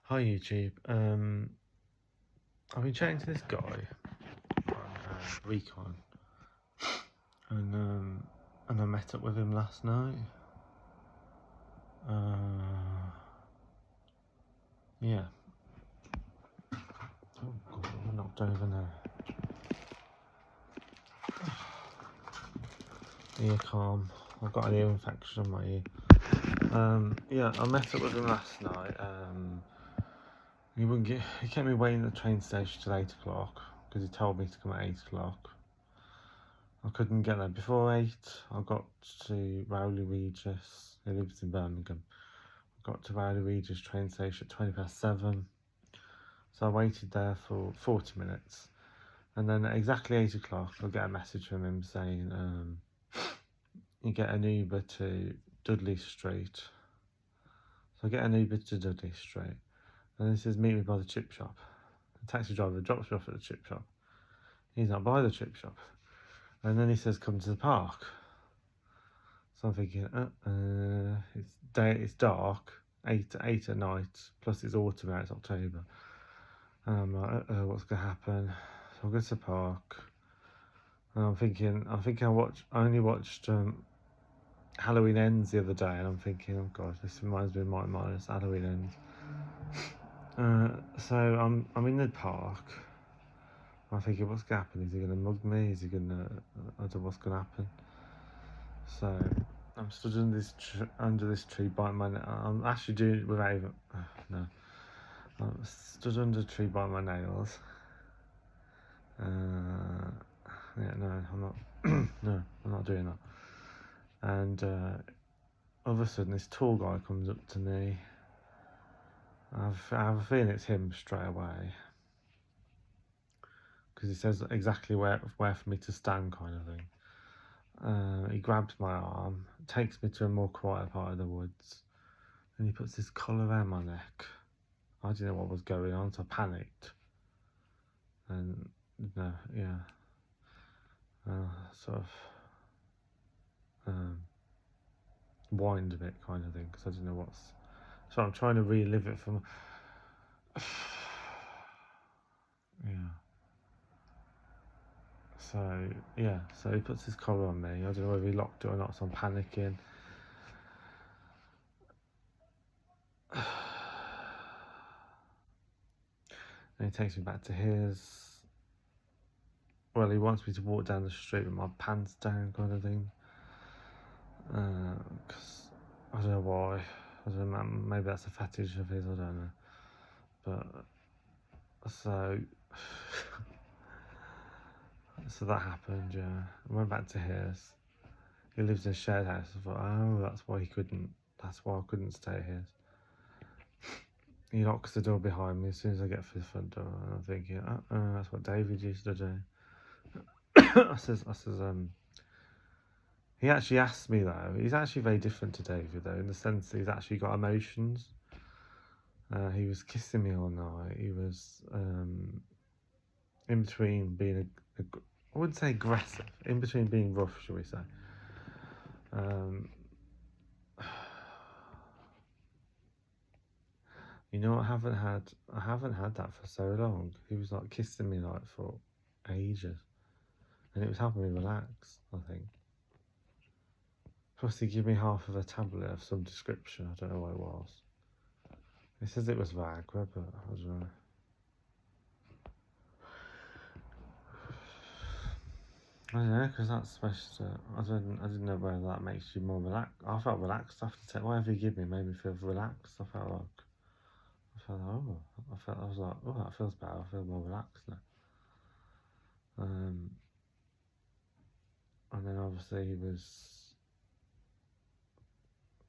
Hi YouTube. I've been chatting to this guy on Recon, and I met up with him last night. Yeah. Oh god, I'm knocked over now. Ear calm. I've got an ear infection on my ear. Yeah, I met up with him last night. He kept me waiting at the train station till 8 o'clock because he told me to come at 8 o'clock. I couldn't get there before 8. I got to Rowley Regis. He lives in Birmingham. I got to Rowley Regis train station at 7:20. So I waited there for 40 minutes. And then at exactly 8 o'clock, I get a message from him saying, you get an Uber to Dudley Street. So I get an Uber to Dudley Street. And he says, meet me by the chip shop. The taxi driver drops me off at the chip shop. He's not by the chip shop. And then he says, come to the park. So I'm thinking, it's dark, 8 at night, plus it's autumn now, it's October. And I'm like, what's going to happen? So I go to the park. And I'm thinking I only watched Halloween Ends the other day, and I'm thinking, oh god, this reminds me of Mike Myers, Halloween Ends. So I'm in the park. I'm thinking, what's going to happen? Is he going to mug me? Is he going to? I don't know what's going to happen. So I'm stood under this tree, biting my. I'm actually doing it without even. No, I'm stood under a tree, biting my nails. Yeah, no, I'm not. No, I'm not doing that. And all of a sudden, this tall guy comes up to me. I have a feeling it's him straight away, because he says exactly where for me to stand, kind of thing. He grabs my arm, takes me to a more quiet part of the woods, and he puts this collar around my neck. I didn't know what was going on, so I panicked. And sort of whined a bit, kind of thing, because I didn't know what's. So I'm trying to relive it from. Yeah. So he puts his collar on me. I don't know whether he locked it or not, so I'm panicking. And he takes me back to his. Well, he wants me to walk down the street with my pants down, kind of thing. Because I don't know why. I don't know, maybe that's a fetish of his, I don't know. But so that happened, yeah. I went back to his. He lives in a shared house. I thought, oh, that's why I couldn't stay at his. He locks the door behind me as soon as I get through the front door, and I'm thinking, that's what David used to do. I says, he actually asked me though. He's actually very different to David though, in the sense that he's actually got emotions. He was kissing me all night. He was in between being I wouldn't say aggressive, in between being rough, shall we say. You know, I haven't had that for so long. He was like kissing me like for ages, and it was helping me relax, I think. Plus, he gave me half of a tablet of some description. I don't know what it was. He says it was Viagra, but I don't know. I don't know, because that's supposed to. I didn't know whether that makes you more relaxed. I felt relaxed after whatever you give me made me feel relaxed. I was like, oh, that feels better. I feel more relaxed now. And then obviously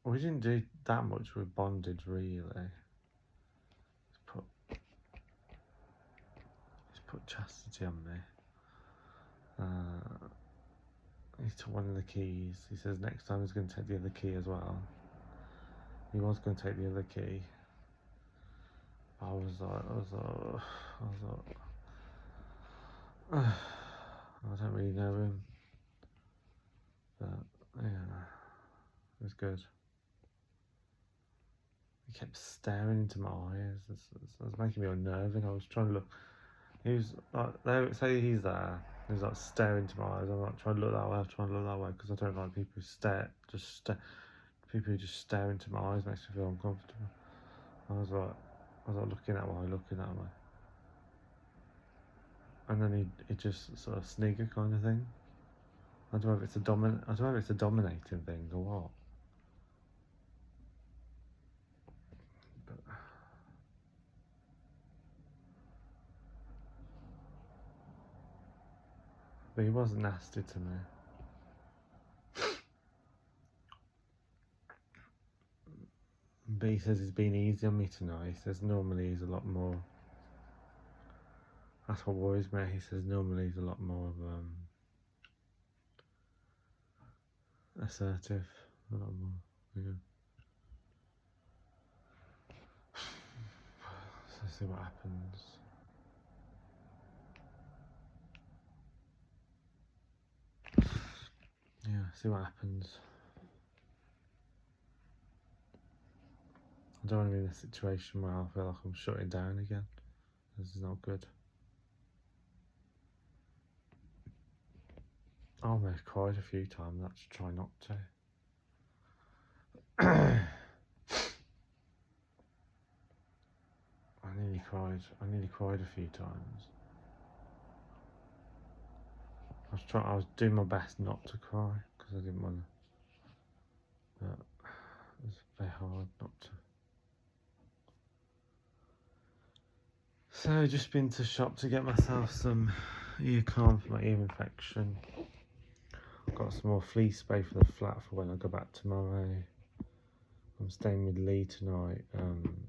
we didn't do that much with bondage really. He's put chastity on me. He took one of the keys. He says next time he's going to take the other key as well. He was going to take the other key. I was like, I don't really know him, but yeah, it was good. He kept staring into my eyes. It was making me unnerving. I was trying to look. He was like, there, say he's there. He was like staring into my eyes. I'm like trying to look that way. I'm trying to look that way because I don't like people who stare. People who just stare into my eyes makes me feel uncomfortable. I was like looking that way, looking that way. And then he just sort of snigger kind of thing. I don't know if it's a dominating thing or what. But he wasn't nasty to me. But he says he's been easy on me tonight. He says normally he's a lot more. That's what worries me. He says normally he's a lot more assertive. A lot more, yeah. So see what happens. Yeah, see what happens. I don't want to be in a situation where I feel like I'm shutting down again. This is not good. I almost cried a few times. Let's try not to. I nearly cried a few times. I was doing my best not to cry because I didn't want to. But it was very hard not to. So just been to shop to get myself some ear calm for my ear infection. Got some more flea spray for the flat for when I go back tomorrow. I'm staying with Lee tonight, and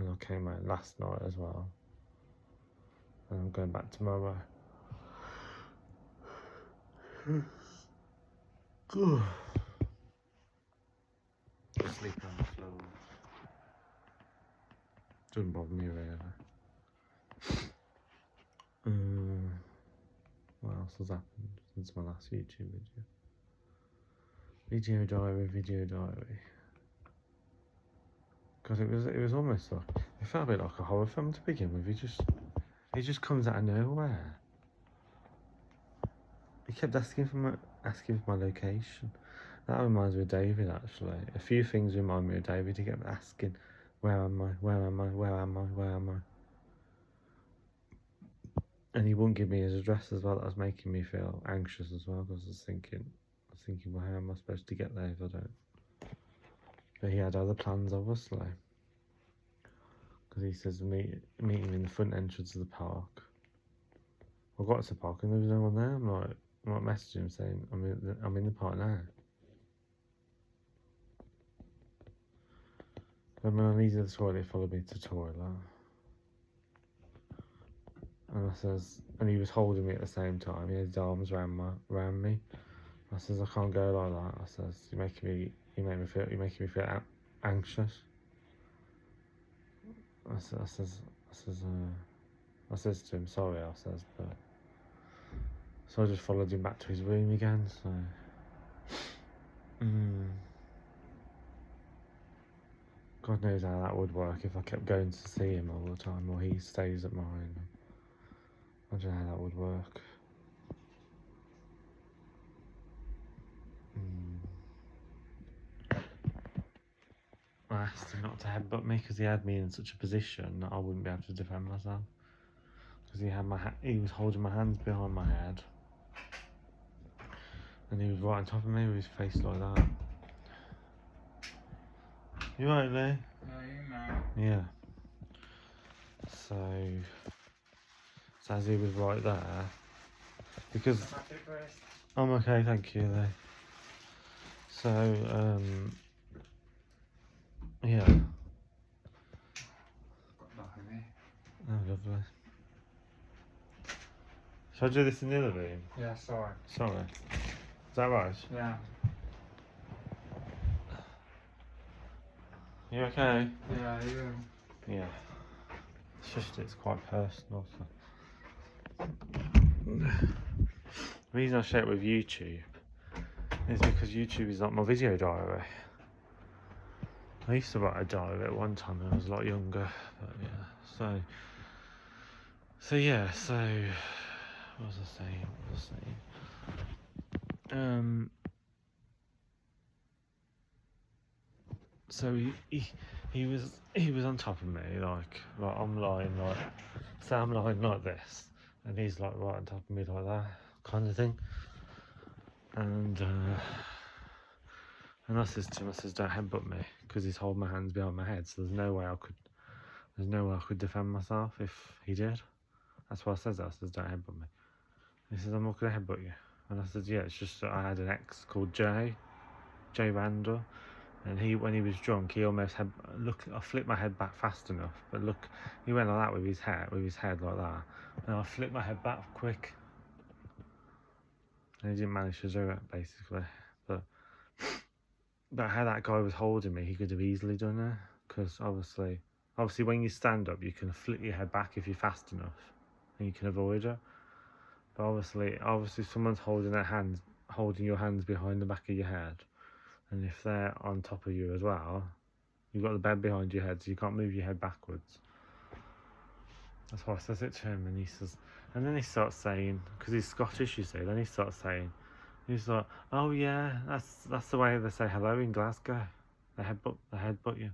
I came out last night as well. And I'm going back tomorrow. Sleep on the floor. Doesn't bother me really. What else has happened since my last YouTube video? Video diary. God, it was almost like, it felt a bit like a horror film to begin with. He just comes out of nowhere. He kept asking for my location. That reminds me of David, actually. A few things remind me of David. He kept asking, where am I? Where am I? Where am I? Where am I? And he wouldn't give me his address as well. That was making me feel anxious as well, because I was thinking, well, how am I supposed to get there if I don't? But he had other plans, obviously. Because he says meet him in the front entrance of the park. I got to the park and there was no one there. I'm like messaging him saying, I'm in the park now. And when I needed the toilet, he followed me to the toilet. And he was holding me at the same time. He had his arms around me. I says, I can't go like that. I says, you making me feel anxious. I says to him, sorry. I says, but so I just followed him back to his room again. So, God knows how that would work if I kept going to see him all the time, or he stays at mine. I don't know how that would work. I asked him not to headbutt me because he had me in such a position that I wouldn't be able to defend myself. Because he was holding my hands behind my head, and he was right on top of me with his face like that. You right, Lee? Yeah, you know. Yeah. So as he was right there, because I'm okay, thank you, Lee. So yeah. Oh, lovely. Shall I do this in the other room? Yeah, sorry. Sorry. Is that right? Yeah. You okay? Yeah, you. Yeah. It's quite personal. So. The reason I share it with YouTube is because YouTube is not my video diary. I used to write a diary at one time when I was a lot younger, but yeah. So yeah. So what was I saying? So he was on top of me, like I'm lying like, say I'm lying like this, and he's like right on top of me like that kind of thing, and I says to him, I says, don't headbutt me, because he's holding my hands behind my head, so there's no way I could defend myself if he did. That's why I says that. I says, don't headbutt me. He says, I'm not gonna headbutt you, and I says, yeah, it's just that I had an ex called Jay Randall. And when he was drunk, he almost had I flipped my head back fast enough, but look, he went like that with his head like that, and I flipped my head back quick, and he didn't manage to do it basically. But how that guy was holding me, he could have easily done it, because obviously when you stand up, you can flip your head back if you're fast enough, and you can avoid it. But obviously, someone's holding your hands behind the back of your head. And if they're on top of you as well, you've got the bed behind your head, so you can't move your head backwards. That's why I says it to him, and then he starts saying, because he's Scottish, you see, then he starts saying, he's like, oh yeah, that's the way they say hello in Glasgow. They headbutt you.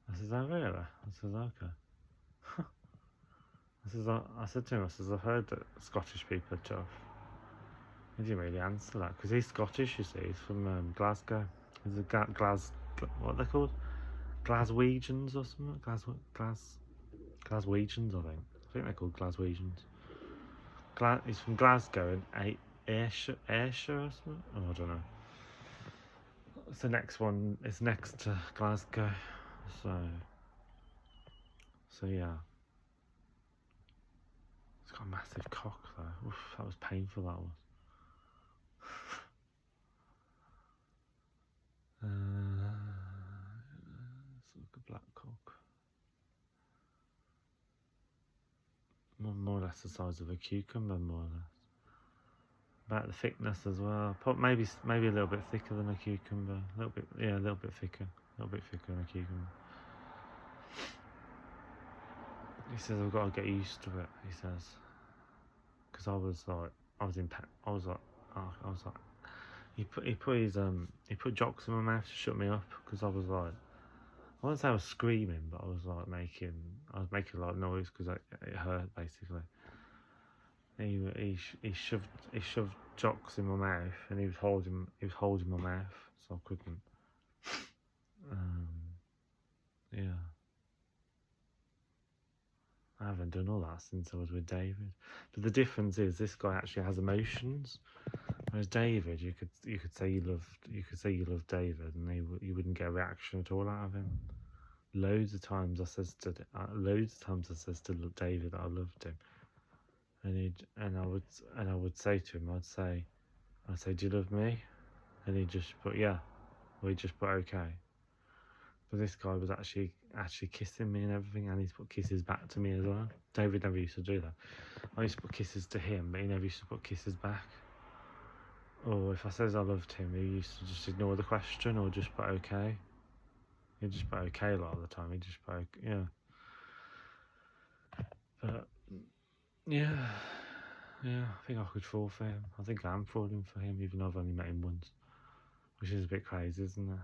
I says, oh really? I says, okay. I said to him, I've heard that Scottish people are tough. He didn't really answer that, because he's Scottish, you see, he's from Glasgow. He's a what are they called? Glaswegians or something? Glaswegians, I think they're called Glaswegians. He's from Glasgow and Ayrshire or something? Oh, I don't know. It's the next one. It's next to Glasgow. So yeah. It's got a massive cock though. Oof, that was painful, that was. It's like a black cock. More or less the size of a cucumber, more or less. About the thickness as well. Maybe a little bit thicker than a cucumber. A little bit thicker. A little bit thicker than a cucumber. He says I've got to get used to it. He says, because I was like, he put jocks in my mouth to shut me up, because I was like, I wouldn't say I was screaming, but I was making a lot of noise because it hurt basically. He shoved jocks in my mouth, and he was holding my mouth, so I couldn't. Yeah. I haven't done all that since I was with David. But the difference is this guy actually has emotions, whereas David, you could say you loved David, and you wouldn't get a reaction at all out of him. Loads of times I says to David that I loved him, and I would say to him, I'd say, do you love me? And he'd just put yeah, or he'd just put okay. But this guy was actually kissing me and everything, and he's put kisses back to me as well. David never used to do that. I used to put kisses to him, but he never used to put kisses back. Or if I says I loved him, he used to just ignore the question or just put okay. He'd just put okay a lot of the time. He'd just put yeah. But yeah, I think I could fall for him. I think I'm falling for him, even though I've only met him once, which is a bit crazy, isn't it?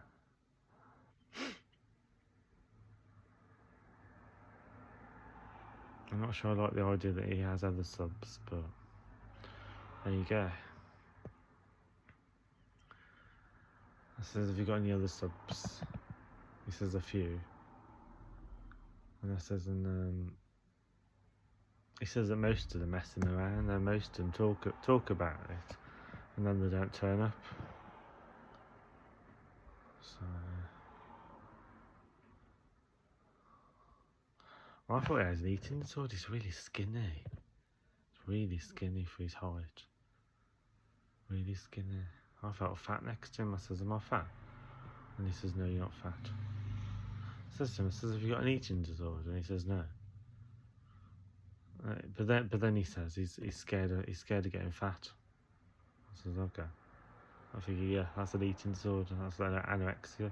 I'm not sure I like the idea that he has other subs, but there you go. I says, have you got any other subs? He says a few. And I says, he says that most of them mess him around, and most of them talk about it, and then they don't turn up. So I thought he had an eating disorder. He's really skinny. He's really skinny for his height. Really skinny. I felt fat next to him. I says, am I fat? And he says, no, you're not fat. I says to him, have you got an eating disorder? And he says, no. But then he says he's scared of getting fat. I says, okay. I figure, yeah, that's an eating disorder. That's like anorexia.